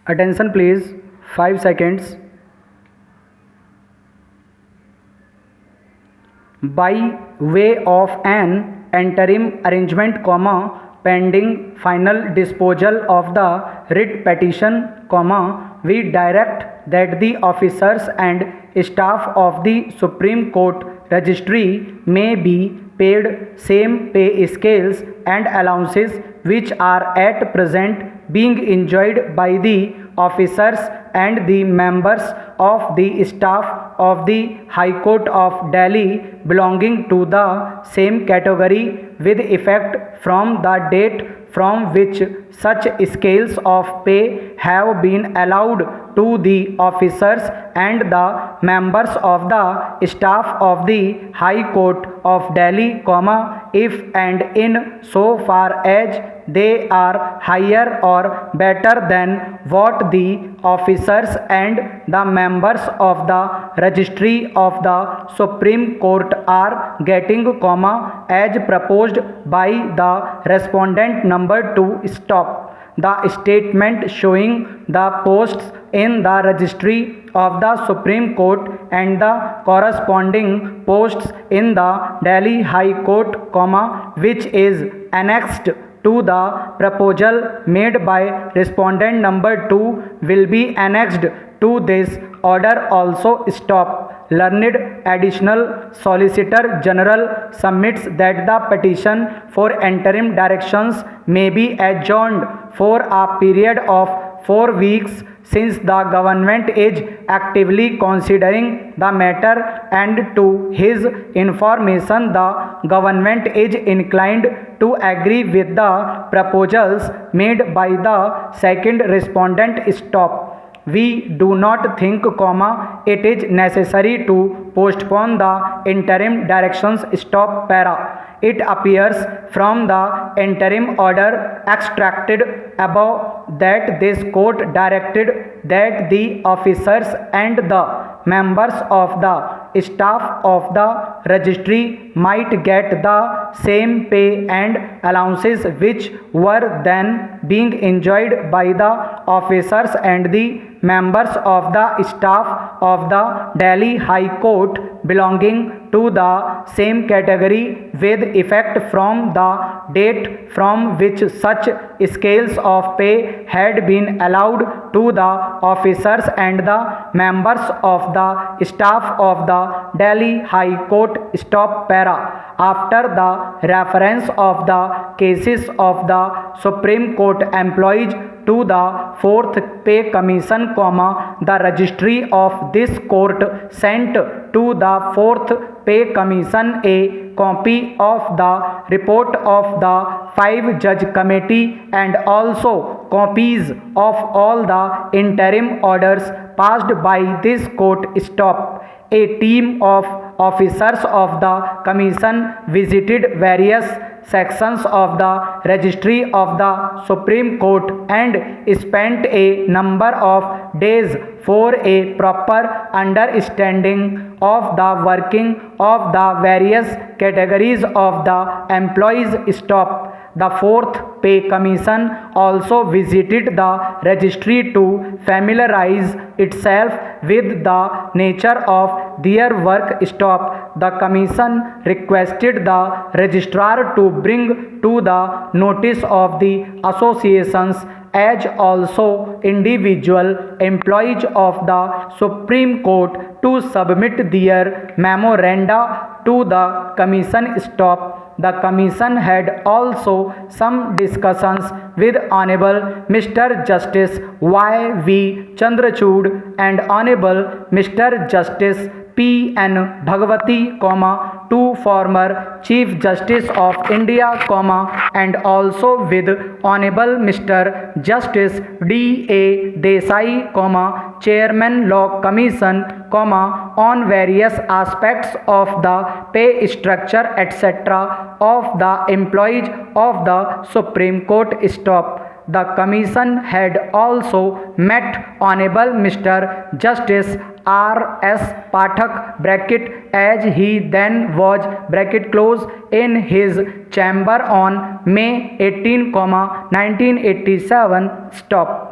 Attention please, 5 seconds. By way of an interim arrangement, pending final disposal of the writ petition, we direct that the officers and staff of the Supreme Court Registry may be paid same pay scales and allowances which are at present being enjoyed by the officers and the members of the staff of the High Court of Delhi belonging to the same category with effect from the date from which such scales of pay have been allowed to the officers and the members of the staff of the High Court of Delhi, if and in so far as they are higher or better than what the officers and the members of the registry of the Supreme Court are getting, as proposed by the respondent number 2. Stop. The statement showing the posts in the registry of the Supreme Court and the corresponding posts in the Delhi High Court, which is annexed to the proposal made by respondent number 2 will be annexed to this order also. Stop. Learned Additional Solicitor General submits that the petition for interim directions may be adjourned for a period of 4 weeks since the government is actively considering the matter, and to his information the government is inclined to agree with the proposals made by the second respondent. Stop. We do not think, it is necessary to postpone the interim directions. Stop. Para. It appears from the interim order extracted above that this court directed that the officers and the members of the staff of the registry might get the same pay and allowances which were then being enjoyed by the officers and the members of the staff of the Delhi High Court belonging to the same category with effect from the date from which such scales of pay had been allowed to the officers and the members of the staff of the Delhi High Court. Stop. Para. After the reference of the cases of the Supreme Court employees to the 4th Pay Commission, the registry of this court sent to the 4th Pay Commission a copy of the report of the 5-judge committee and also copies of all the interim orders passed by this court. Stop. A team of officers of the commission visited various sections of the registry of the Supreme Court and spent a number of days for a proper understanding of the working of the various categories of the employees. Stop. The 4th Pay Commission also visited the registry to familiarize itself with the nature of their work. Stop. The Commission requested the registrar to bring to the notice of the associations as also individual employees of the Supreme Court to submit their memoranda to the Commission. Stop. The Commission had also some discussions with Honorable Mr. Justice Y.V. Chandrachud and Honorable Mr. Justice P.N. Bhagwati, 2 former Chief Justice of India, and also with Honorable Mr. Justice D.A. Desai, Chairman Law Commission, on various aspects of the pay structure etc. of the employees of the Supreme Court. Stop. The Commission had also met Honorable Mr. Justice R.S. Pathak as he then was in his chamber on May 18, 1987. Stop.